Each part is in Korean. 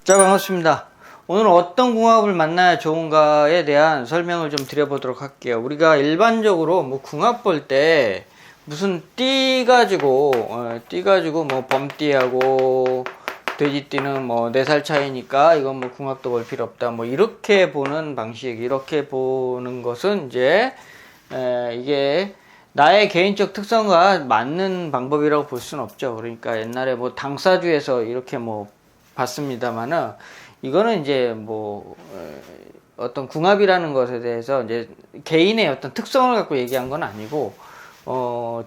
자, 반갑습니다. 오늘 어떤 궁합을 만나야 좋은가에 대한 설명을 좀 드려보도록 할게요. 우리가 일반적으로 뭐 궁합 볼 때 무슨 띠 가지고 뭐 범띠하고 돼지띠는 뭐 4살 차이니까 이건 뭐 궁합도 볼 필요 없다, 뭐 이렇게 보는 방식, 이렇게 보는 것은 이제 이게 나의 개인적 특성과 맞는 방법이라고 볼 수는 없죠. 그러니까 옛날에 뭐 당사주에서 이렇게 뭐 봤습니다만은, 이거는 이제 뭐 어떤 궁합이라는 것에 대해서 이제 개인의 어떤 특성을 갖고 얘기한 건 아니고,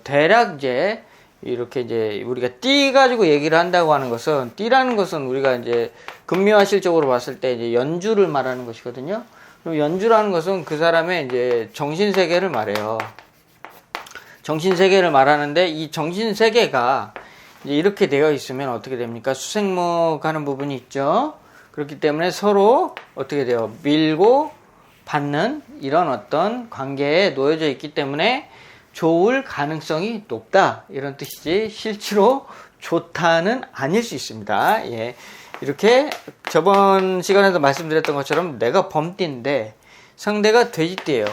대략 이제 이렇게 이제 우리가 띠 가지고 얘기를 한다고 하는 것은, 띠라는 것은 우리가 이제 금묘화실적으로 봤을 때 이제 연주를 말하는 것이거든요. 그럼 연주라는 것은 그 사람의 이제 정신세계를 말해요. 정신세계를 말하는데, 이 정신세계가 이제 이렇게 되어 있으면 어떻게 됩니까? 수생목 하는 부분이 있죠. 그렇기 때문에 서로 어떻게 돼요? 밀고 받는 이런 어떤 관계에 놓여져 있기 때문에 좋을 가능성이 높다, 이런 뜻이지, 실제로 좋다는 아닐 수 있습니다. 예. 이렇게 저번 시간에도 말씀드렸던 것처럼 내가 범띠인데 상대가 돼지띠예요.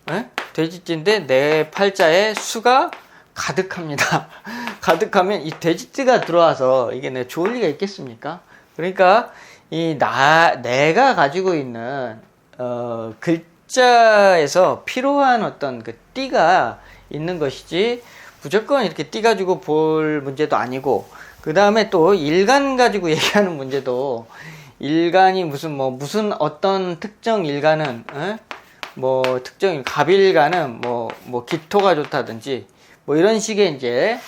예? 돼지띠인데 내 팔자에 수가 가득합니다. 가득하면 이 돼지띠가 들어와서 이게 내 좋을 리가 있겠습니까? 그러니까 내가 가지고 있는 글자에서 필요한 어떤 그 띠가 있는 것이지, 무조건 이렇게 띠 가지고 볼 문제도 아니고, 그 다음에 또 일간 가지고 얘기하는 문제도, 일간이 무슨 어떤 특정 일간은 뭐 특정 갑일간은 뭐 기토가 좋다든지 뭐 이런 식의 이제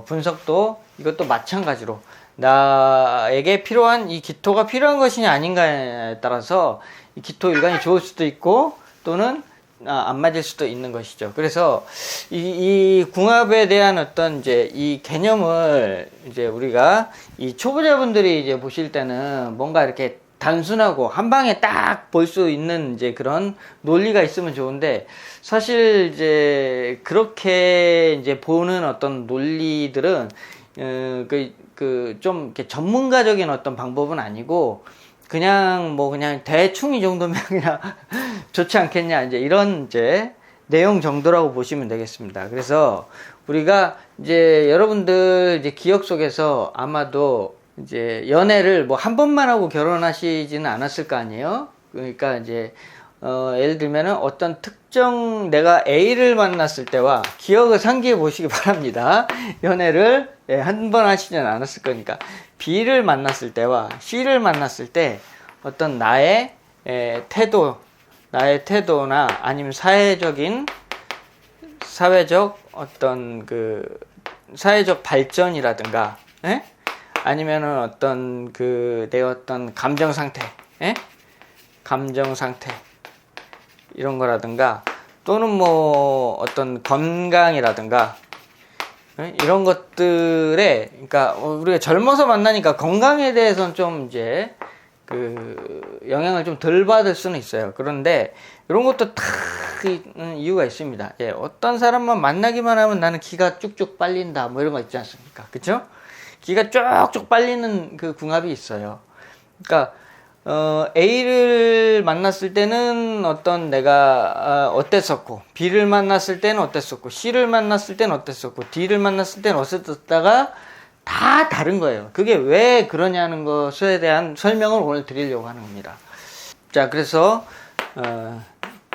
분석도, 이것도 마찬가지로 나에게 필요한 이 기토가 필요한 것이냐 아닌가에 따라서 이 기토 일간이 좋을 수도 있고 또는 안 맞을 수도 있는 것이죠. 그래서 이 궁합에 대한 어떤 이제 이 개념을 이제 우리가 이 초보자분들이 이제 보실 때는 뭔가 이렇게 단순하고 한 방에 딱 볼 수 있는 이제 그런 논리가 있으면 좋은데, 사실 이제 그렇게 이제 보는 어떤 논리들은 좀 이렇게 전문가적인 어떤 방법은 아니고, 그냥 대충 이 정도면 그냥 좋지 않겠냐, 이제 이런 이제 내용 정도라고 보시면 되겠습니다. 그래서 우리가 이제 여러분들 이제 기억 속에서 아마도 이제 연애를 뭐 한 번만 하고 결혼하시지는 않았을 거 아니에요? 그러니까 이제 예를 들면은 어떤 특정 내가 A를 만났을 때와 기억을 상기해 보시기 바랍니다. 연애를 한 번 하시지는 않았을 거니까. B를 만났을 때와 C를 만났을 때 어떤 나의 태도나 아니면 사회적 어떤 사회적 발전이라든가, 아니면은 어떤 내 어떤 감정 상태 이런 거라든가, 또는 뭐 어떤 건강이라든가, 이런 것들에, 그러니까 우리가 젊어서 만나니까 건강에 대해서는 좀 이제 영향을 좀 덜 받을 수는 있어요. 그런데 이런 것도 다 이유가 있습니다. 예, 어떤 사람만 만나기만 하면 나는 기가 쭉쭉 빨린다, 뭐 이런 거 있지 않습니까? 그쵸? 기가 쭉쭉 빨리는 그 궁합이 있어요. 그러니까 A를 만났을 때는 내가 어땠었고, B를 만났을 때는 어땠었고, C를 만났을 때는 어땠었고, D를 만났을 때는 어땠었다가 다 다른 거예요. 그게 왜 그러냐는 것에 대한 설명을 오늘 드리려고 하는 겁니다. 자, 그래서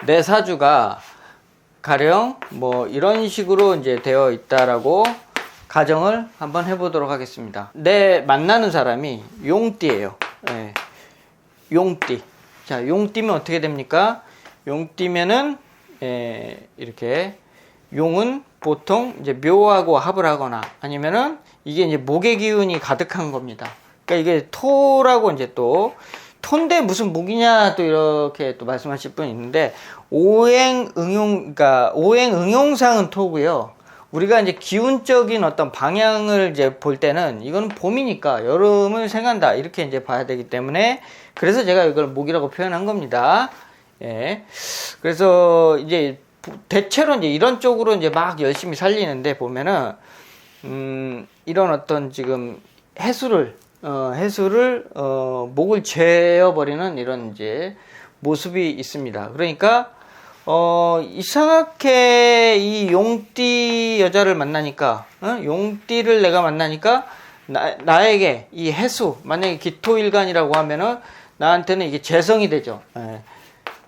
내 사주가 가령 뭐 이런 식으로 이제 되어 있다라고 가정을 한번 해보도록 하겠습니다. 내 만나는 사람이 용띠예요. 예. 용띠. 자, 용띠면 어떻게 됩니까? 용띠면은 이렇게, 용은 보통 이제 묘하고 합을 하거나, 아니면은 이게 이제 목의 기운이 가득한 겁니다. 그러니까 이게 토라고, 이제 또 토인데 무슨 목이냐 또 이렇게 또 말씀하실 분이 있는데, 오행응용상은 토고요. 우리가 이제 기운적인 어떤 방향을 이제 볼 때는 이거는 봄이니까 여름을 생각한다, 이렇게 이제 봐야 되기 때문에, 그래서 제가 이걸 목이라고 표현한 겁니다. 예. 그래서 이제 대체로 이제 이런 쪽으로 이제 막 열심히 살리는데 보면은 이런 어떤 지금 해수를 해수를 목을 죄어버리는 이런 이제 모습이 있습니다. 그러니까 이상하게 이 용띠 여자를 만나니까 용띠를 내가 만나니까 나에게 이 해수, 만약에 기토일간이라고 하면은 나한테는 이게 재성이 되죠.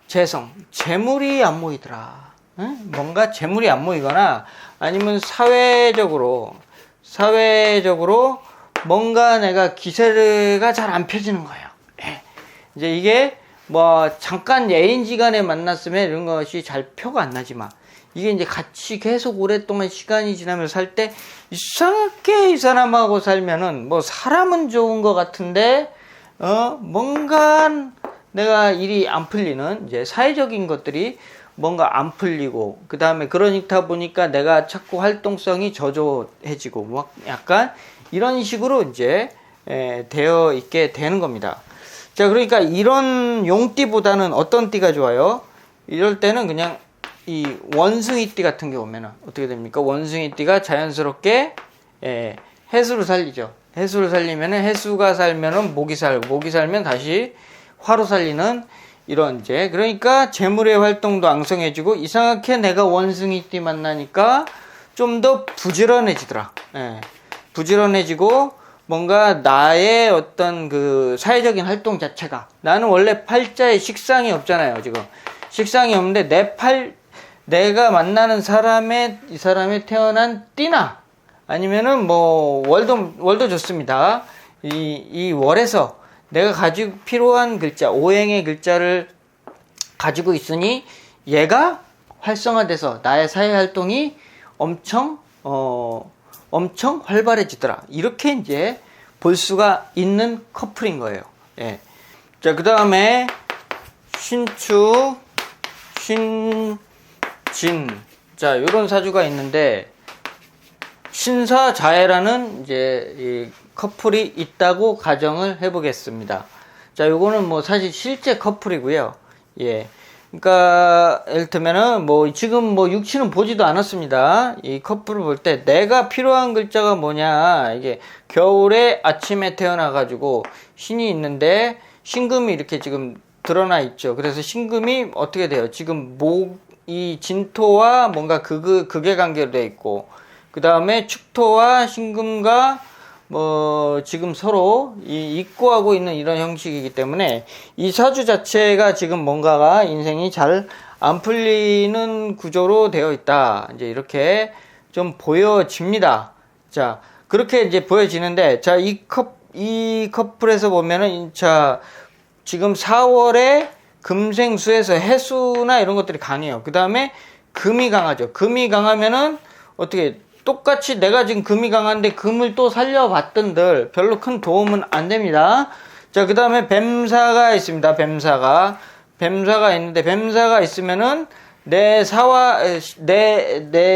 재성, 재물이 안 모이더라. 뭔가 재물이 안 모이거나 아니면 사회적으로 뭔가 내가 기세가 잘 안 펴지는 거예요. 이제 이게 뭐 잠깐 애인지간에 만났으면 이런 것이 잘 표가 안 나지만 이게 이제 같이 계속 오랫동안 시간이 지나면서 살 때 이상하게 이 사람하고 살면은 뭐 사람은 좋은 것 같은데 뭔가 내가 일이 안 풀리는 이제 사회적인 것들이 뭔가 안 풀리고 그 다음에 그러니까 보니까 내가 자꾸 활동성이 저조해지고 막 약간 이런 식으로 이제 되어 있게 되는 겁니다. 자, 그러니까 이런 용띠보다는 어떤 띠가 좋아요? 이럴 때는 그냥 이 원숭이띠 같은 게 오면은 어떻게 됩니까? 원숭이띠가 자연스럽게 해수를 살리죠. 해수를 살리면은 해수가 살면은 목이 살고 목이 살면 다시 화로 살리는 이런 이제 그러니까 재물의 활동도 앙성해지고 이상하게 내가 원숭이띠 만나니까 좀 더 부지런해지더라. 부지런해지고 뭔가 나의 어떤 그 사회적인 활동 자체가 나는 원래 팔자에 식상이 없잖아요. 지금 식상이 없는데 내가 만나는 이 사람의 태어난 띠나 아니면은 뭐 월도 좋습니다. 이 월에서 내가 가지고 필요한 글자, 오행의 글자를 가지고 있으니 얘가 활성화돼서 나의 사회 활동이 엄청 활발해지더라. 이렇게 이제 볼 수가 있는 커플인 거예요. 자, 그 다음에 신축, 신진. 자, 요런 사주가 있는데 신사자해라는 이제 이 커플이 있다고 가정을 해보겠습니다. 자, 요거는 뭐 사실 실제 커플이고요. 그러니까 이를테면은 뭐 지금 뭐 육치는 보지도 않았습니다. 이 커플을 볼 때 내가 필요한 글자가 뭐냐, 이게 겨울에 아침에 태어나가지고 신이 있는데 신금이 이렇게 지금 드러나 있죠. 그래서 신금이 어떻게 돼요? 지금 이 진토와 뭔가 극의 관계로 되어 있고, 그 다음에 축토와 신금과 뭐 지금 서로 입고하고 있는 이런 형식이기 때문에 이 사주 자체가 지금 뭔가가 인생이 잘 안 풀리는 구조로 되어 있다. 이제 이렇게 좀 보여집니다. 자, 그렇게 이제 보여지는데, 자, 이 커플에서 보면은, 자, 지금 4월에 금생수에서 해수나 이런 것들이 강해요. 그 다음에 금이 강하죠. 금이 강하면은 어떻게 똑같이 내가 지금 금이 강한데 금을 또 살려봤던들 별로 큰 도움은 안 됩니다. 자, 그 다음에 뱀사가 있습니다. 뱀사가 있는데, 뱀사가 있으면은 내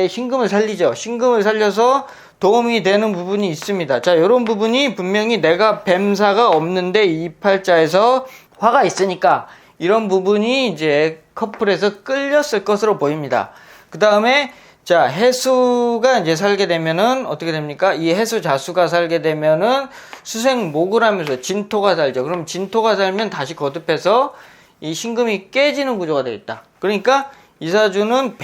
신금을 살리죠. 신금을 살려서 도움이 되는 부분이 있습니다. 자, 요런 부분이 분명히 내가 뱀사가 없는데 이 팔자에서 화가 있으니까 이런 부분이 이제 커플에서 끌렸을 것으로 보입니다. 그 다음에 자, 해수가 이제 살게 되면은 어떻게 됩니까? 이 해수 자수가 살게 되면은 수생목을 하면서 진토가 살죠. 그럼 진토가 살면 다시 거듭해서 이 신금이 깨지는 구조가 되겠다. 그러니까 이 사주는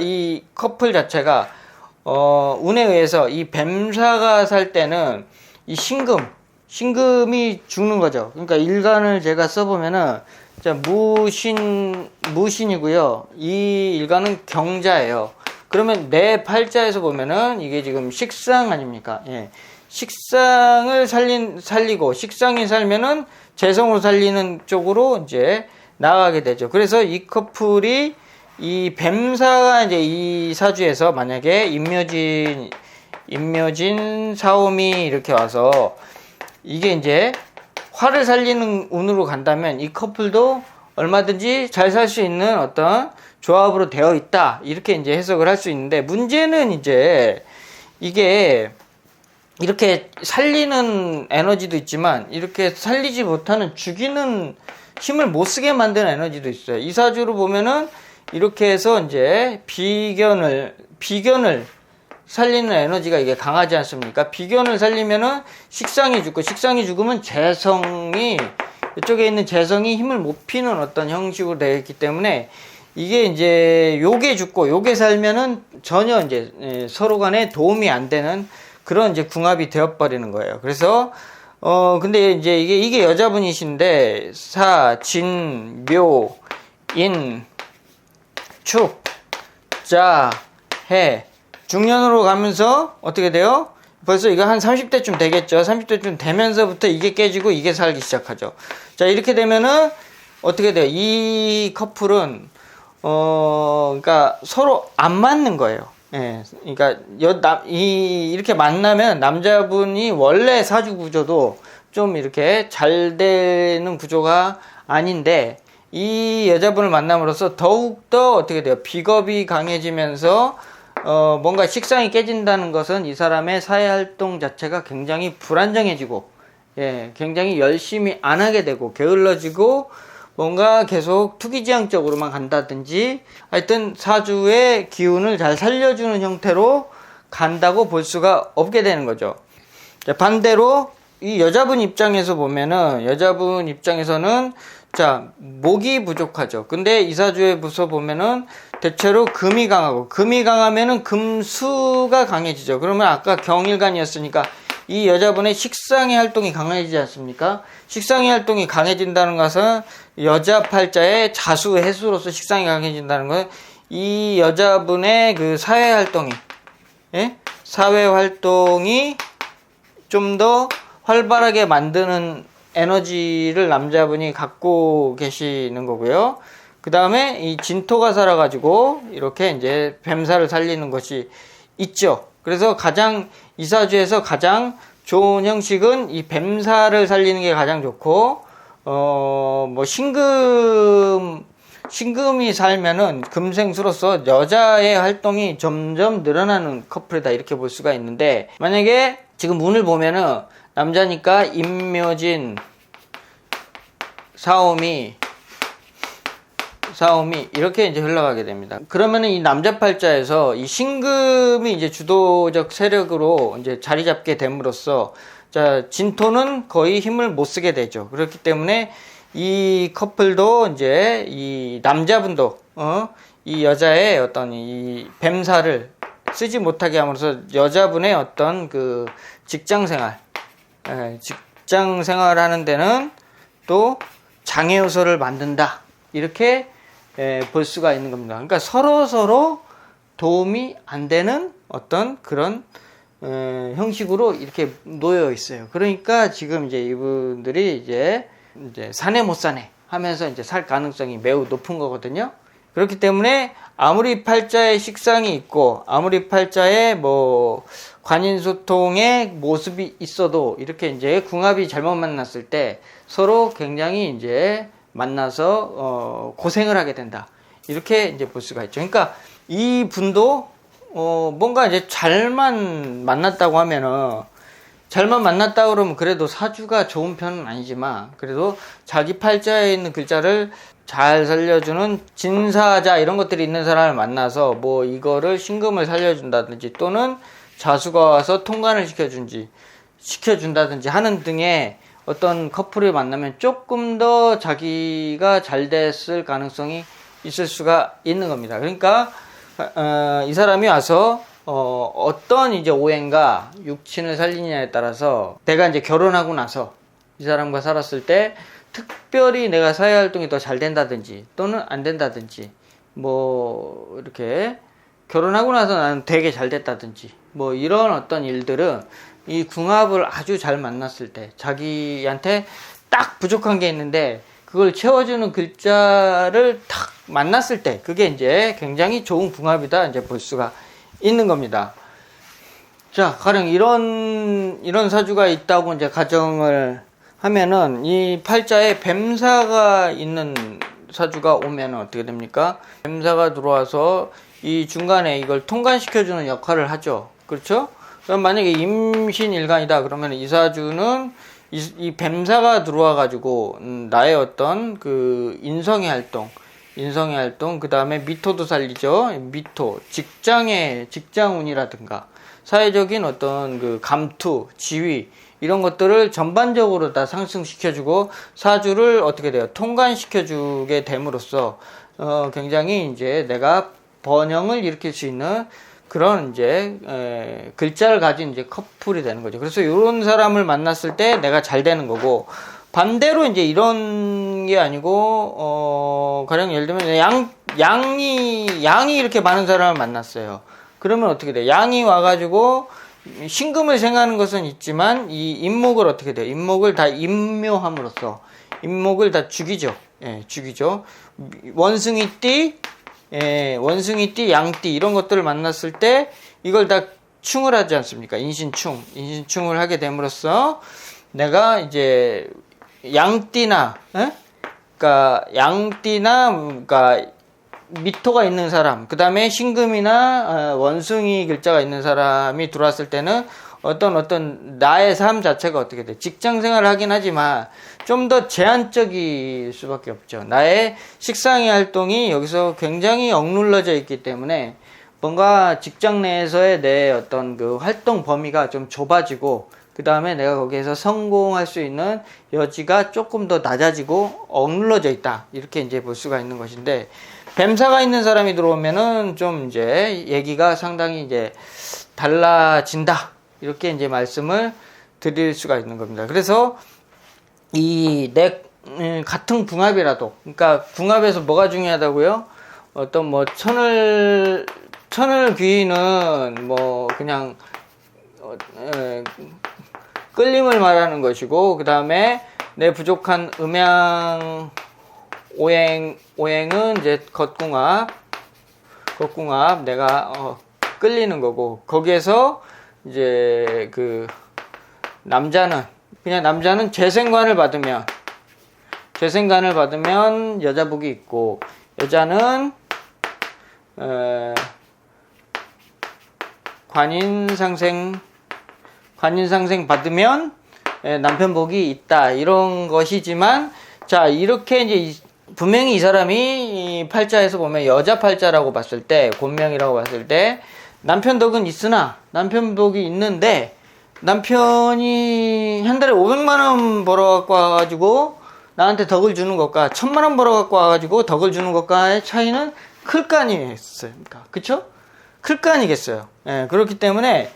이 커플 자체가 운에 의해서 이 뱀사가 살 때는 이 신금이 죽는 거죠. 그러니까 일간을 제가 써보면은 자, 무신이고요. 이 일간은 경자예요. 그러면 내 팔자에서 보면은 이게 지금 식상 아닙니까? 식상을 살리고 식상이 살면은 재성으로 살리는 쪽으로 이제 나가게 되죠. 그래서 이 커플이 이 뱀사가 이제 이 사주에서 만약에 임묘진 사오미 이렇게 와서 이게 이제 화를 살리는 운으로 간다면 이 커플도 얼마든지 잘 살 수 있는 어떤 조합으로 되어 있다. 이렇게 이제 해석을 할 수 있는데, 문제는 이제 이게 이렇게 살리는 에너지도 있지만 이렇게 살리지 못하는 죽이는 힘을 못 쓰게 만드는 에너지도 있어요. 이 사주로 보면은 이렇게 해서 이제 비견을 살리는 에너지가 이게 강하지 않습니까? 비견을 살리면은 식상이 죽고, 식상이 죽으면 재성이, 이쪽에 있는 재성이 힘을 못 피는 어떤 형식으로 되어 있기 때문에, 이게 이제 요게 죽고 요게 살면은 전혀 이제 서로 간에 도움이 안 되는 그런 이제 궁합이 되어버리는 거예요. 그래서 근데 이제 이게 여자분이신데, 사, 진, 묘, 인, 축, 자, 해, 중년으로 가면서 어떻게 돼요? 벌써 이거 한 30대쯤 되겠죠. 30대쯤 되면서부터 이게 깨지고 이게 살기 시작하죠. 자, 이렇게 되면은 어떻게 돼요? 이 커플은 그러니까 서로 안 맞는 거예요. 예. 그러니까 이렇게 만나면 남자분이 원래 사주 구조도 좀 이렇게 잘 되는 구조가 아닌데, 이 여자분을 만남으로써 더욱더 어떻게 돼요? 비겁이 강해지면서 뭔가 식상이 깨진다는 것은 이 사람의 사회 활동 자체가 굉장히 불안정해지고, 예, 굉장히 열심히 안 하게 되고 게을러지고, 뭔가 계속 투기지향적으로만 간다든지, 하여튼 사주의 기운을 잘 살려주는 형태로 간다고 볼 수가 없게 되는 거죠. 자, 반대로 이 여자분 입장에서 보면은, 여자분 입장에서는 자, 목이 부족하죠. 근데 이 사주에서 보면은 대체로 금이 강하고, 금이 강하면은 금수가 강해지죠. 그러면 아까 경일간이었으니까 이 여자분의 식상의 활동이 강해지지 않습니까? 식상의 활동이 강해진다는 것은 여자 팔자의 자수, 해수로서 식상이 강해진다는 것은 이 여자분의 그 사회 활동이, 예? 사회 활동이 좀 더 활발하게 만드는 에너지를 남자분이 갖고 계시는 거고요. 그 다음에 이 진토가 살아가지고 이렇게 이제 뱀사를 살리는 것이 있죠. 그래서 가장 이사주에서 가장 좋은 형식은 이 뱀사를 살리는 게 가장 좋고, 뭐 신금이 살면은 금생수로서 여자의 활동이 점점 늘어나는 커플이다, 이렇게 볼 수가 있는데, 만약에 지금 운을 보면은 남자니까 임묘진, 사오미 이렇게 이제 흘러가게 됩니다. 그러면은 이 남자 팔자에서 이 신금이 이제 주도적 세력으로 이제 자리 잡게 됨으로써, 자, 진토는 거의 힘을 못 쓰게 되죠. 그렇기 때문에 이 커플도 이제 이 남자분도 이 여자의 어떤 이 뱀사를 쓰지 못하게 함으로써 여자분의 어떤 그 직장 생활 하는 데는 또 장애 요소를 만든다, 이렇게 볼 수가 있는 겁니다. 그러니까 서로 도움이 안 되는 어떤 그런 형식으로 이렇게 놓여 있어요. 그러니까 지금 이제 이분들이 이제 사내 못 사내 하면서 이제 살 가능성이 매우 높은 거거든요. 그렇기 때문에 아무리 팔자에 식상이 있고, 아무리 팔자에 뭐 관인소통의 모습이 있어도, 이렇게 이제 궁합이 잘못 만났을 때 서로 굉장히 이제 만나서 고생을 하게 된다, 이렇게 이제 볼 수가 있죠. 그러니까 이 분도 뭔가 이제 잘만 만났다고 하면은, 잘만 만났다 그러면 그래도 사주가 좋은 편은 아니지만, 그래도 자기 팔자에 있는 글자를 잘 살려주는 진사자 이런 것들이 있는 사람을 만나서 뭐 이거를 신금을 살려준다든지, 또는 자수가 와서 통관을 시켜준다든지 하는 등의 어떤 커플을 만나면 조금 더 자기가 잘 됐을 가능성이 있을 수가 있는 겁니다. 그러니까 이 사람이 와서 어떤 이제 오행과 육친을 살리냐에 따라서, 내가 이제 결혼하고 나서 이 사람과 살았을 때 특별히 내가 사회활동이 더 잘 된다든지 또는 안 된다든지, 뭐 이렇게 결혼하고 나서 나는 되게 잘 됐다든지, 뭐 이런 어떤 일들은 이 궁합을 아주 잘 만났을 때, 자기한테 딱 부족한 게 있는데 그걸 채워주는 글자를 딱 만났을 때, 그게 이제 굉장히 좋은 궁합이다, 이제 볼 수가 있는 겁니다. 자, 가령 이런 사주가 있다고 이제 가정을 하면은, 이 팔자에 뱀사가 있는 사주가 오면은 어떻게 됩니까? 뱀사가 들어와서 이 중간에 이걸 통관시켜주는 역할을 하죠. 그렇죠? 그럼 만약에 임신일간이다 그러면 이 사주는 이 뱀사가 들어와 가지고 나의 어떤 그 인성의 활동, 그 다음에 미토도 살리죠. 미토, 직장운이라든가, 사회적인 어떤 그 감투, 지위 이런 것들을 전반적으로 다 상승시켜주고 사주를 어떻게 돼요? 통관시켜주게 됨으로써 굉장히 이제 내가 번영을 일으킬 수 있는 그런 이제 글자를 가진 이제 커플이 되는 거죠. 그래서 이런 사람을 만났을 때 내가 잘 되는 거고, 반대로 이제 이런 게 아니고 가령 예를 들면 양이 이렇게 많은 사람을 만났어요. 그러면 어떻게 돼? 양이 와가지고 신금을 생하는 것은 있지만 이 인목을 어떻게 돼요? 인목을 다 임묘함으로써 인목을 다 죽이죠. 예, 죽이죠. 원숭이띠, 원숭이띠, 양띠 이런 것들을 만났을 때 이걸 다 충을 하지 않습니까? 인신충을 하게 됨으로써 내가 이제 양띠나, 그러니까 양띠나, 그러니까 미토가 있는 사람, 그 다음에 신금이나 원숭이 글자가 있는 사람이 들어왔을 때는 어떤 나의 삶 자체가 어떻게 돼? 직장 생활을 하긴 하지만 좀 더 제한적일 수밖에 없죠. 나의 식상의 활동이 여기서 굉장히 억눌러져 있기 때문에 뭔가 직장 내에서의 내 어떤 그 활동 범위가 좀 좁아지고, 그 다음에 내가 거기에서 성공할 수 있는 여지가 조금 더 낮아지고 억눌러져 있다. 이렇게 이제 볼 수가 있는 것인데, 뱀사가 있는 사람이 들어오면은 좀 이제 얘기가 상당히 이제 달라진다. 이렇게 이제 말씀을 드릴 수가 있는 겁니다. 그래서 같은 궁합이라도, 그러니까 궁합에서 뭐가 중요하다고요? 어떤 뭐 천을 귀는 뭐 그냥 끌림을 말하는 것이고, 그 다음에 내 부족한 음양 오행은 이제 겉궁합 내가 끌리는 거고, 거기에서 이제 그 남자는 재생관을 받으면 여자복이 있고, 여자는 관인상생 받으면 남편복이 있다, 이런 것이지만, 자, 이렇게 이제 분명히 이 사람이 팔자에서 보면 여자 팔자라고 봤을 때, 곤명이라고 봤을 때 남편덕은 있으나, 남편복이 있는데 남편이 한 달에 500만원 벌어갖고 와가지고 나한테 덕을 주는 것과 1000만원 벌어갖고 와가지고 덕을 주는 것과의 차이는 클 거 아니겠어요? 그쵸? 클 거 아니겠어요? 예, 그렇기 때문에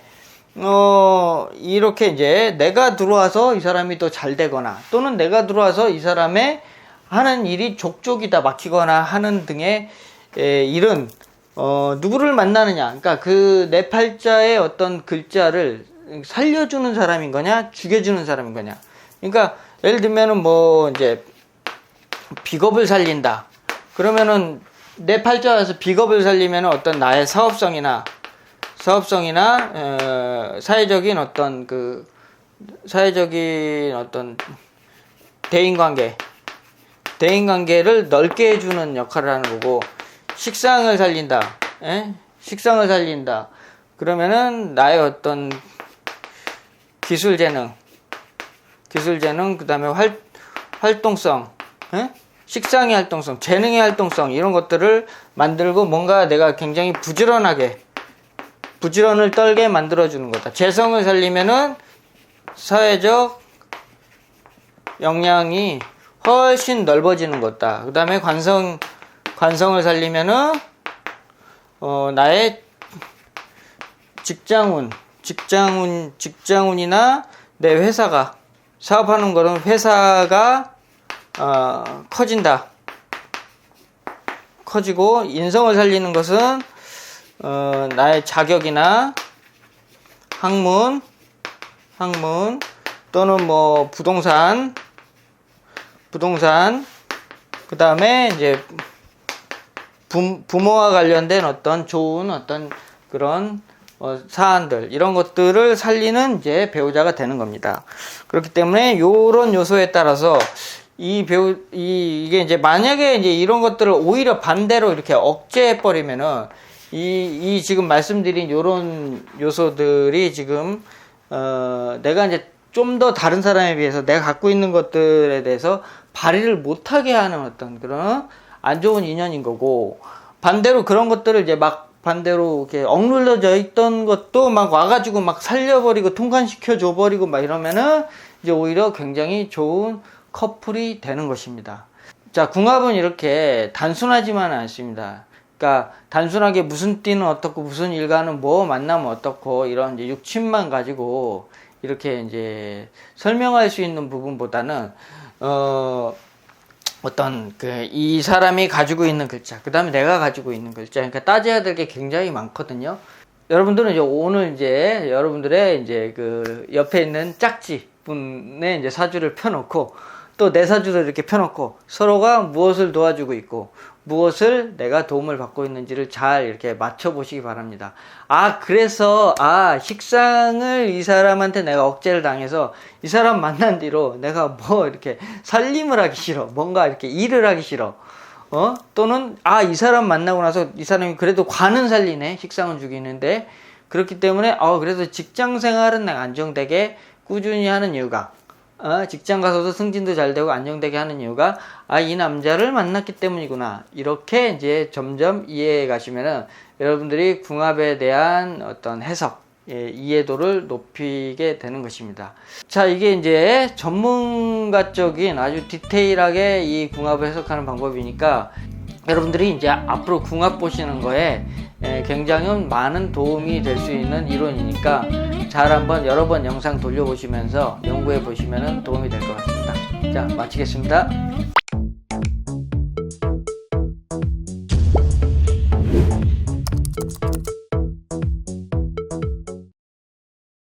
이렇게 이제 내가 들어와서 이 사람이 더 잘 되거나, 또는 내가 들어와서 이 사람의 하는 일이 족족이다 막히거나 하는 등의 일은 누구를 만나느냐, 그러니까 그 내 팔자의 어떤 글자를 살려주는 사람인 거냐, 죽여주는 사람인 거냐. 그러니까 예를 들면은 뭐 이제 비겁을 살린다, 그러면은 내 팔자에서 비겁을 살리면은 어떤 나의 사업성이나 사회적인 어떤 대인관계를 넓게 해주는 역할을 하는 거고, 식상을 살린다. 그러면은 나의 어떤 기술재능, 그 다음에 활동성, 식상의 활동성, 재능의 활동성, 이런 것들을 만들고 뭔가 내가 굉장히 부지런을 떨게 만들어주는 거다. 재성을 살리면은 사회적 역량이 훨씬 넓어지는 거다. 그 다음에 관성을 살리면은 나의 직장운이나 내 회사가, 사업하는 거는 회사가 커지고, 인성을 살리는 것은 나의 자격이나 학문 또는 뭐 부동산, 그 다음에 이제 부모와 관련된 어떤 좋은 어떤 그런 사안들, 이런 것들을 살리는 이제 배우자가 되는 겁니다. 그렇기 때문에 요런 요소에 따라서 이게 이제 만약에 이제 이런 것들을 오히려 반대로 이렇게 억제해버리면은 이 지금 말씀드린 요런 요소들이 지금 내가 이제 좀 더 다른 사람에 비해서 내가 갖고 있는 것들에 대해서 발휘를 못하게 하는 어떤 그런 안 좋은 인연인 거고, 반대로 그런 것들을 이제 막 반대로 이렇게 억눌러져 있던 것도 막 와가지고 막 살려버리고 통관시켜 줘버리고 막 이러면은 이제 오히려 굉장히 좋은 커플이 되는 것입니다. 자, 궁합은 이렇게 단순하지만은 않습니다. 그러니까 단순하게 무슨 띠는 어떻고 무슨 일가는 뭐 만나면 어떻고 이런 이제 육친만 가지고 이렇게 이제 설명할 수 있는 부분보다는 어떤 이 사람이 가지고 있는 글자, 그 다음에 내가 가지고 있는 글자, 그러니까 따져야 될 게 굉장히 많거든요. 여러분들은 이제 오늘 이제 여러분들의 이제 그 옆에 있는 짝지 분의 이제 사주를 펴놓고 또 내 사주를 이렇게 펴놓고 서로가 무엇을 도와주고 있고 무엇을 내가 도움을 받고 있는지를 잘 이렇게 맞춰보시기 바랍니다. 그래서 식상을 이 사람한테 내가 억제를 당해서 이 사람 만난 뒤로 내가 뭐 이렇게 살림을 하기 싫어, 뭔가 이렇게 일을 하기 싫어, 또는 이 사람 만나고 나서 이 사람이 그래도 관은 살리네, 식상은 죽이는데, 그렇기 때문에 그래서 직장 생활은 내가 안정되게 꾸준히 하는 이유가, 직장 가서도 승진도 잘 되고 안정되게 하는 이유가 이 남자를 만났기 때문이구나, 이렇게 이제 점점 이해해 가시면은 여러분들이 궁합에 대한 어떤 해석, 이해도를 높이게 되는 것입니다. 자, 이게 이제 전문가적인 아주 디테일하게 이 궁합을 해석하는 방법이니까 여러분들이 이제 앞으로 궁합 보시는 거에 굉장히 많은 도움이 될 수 있는 이론이니까 잘 한번 여러 번 영상 돌려보시면서 연구해 보시면 도움이 될 것 같습니다. 자, 마치겠습니다.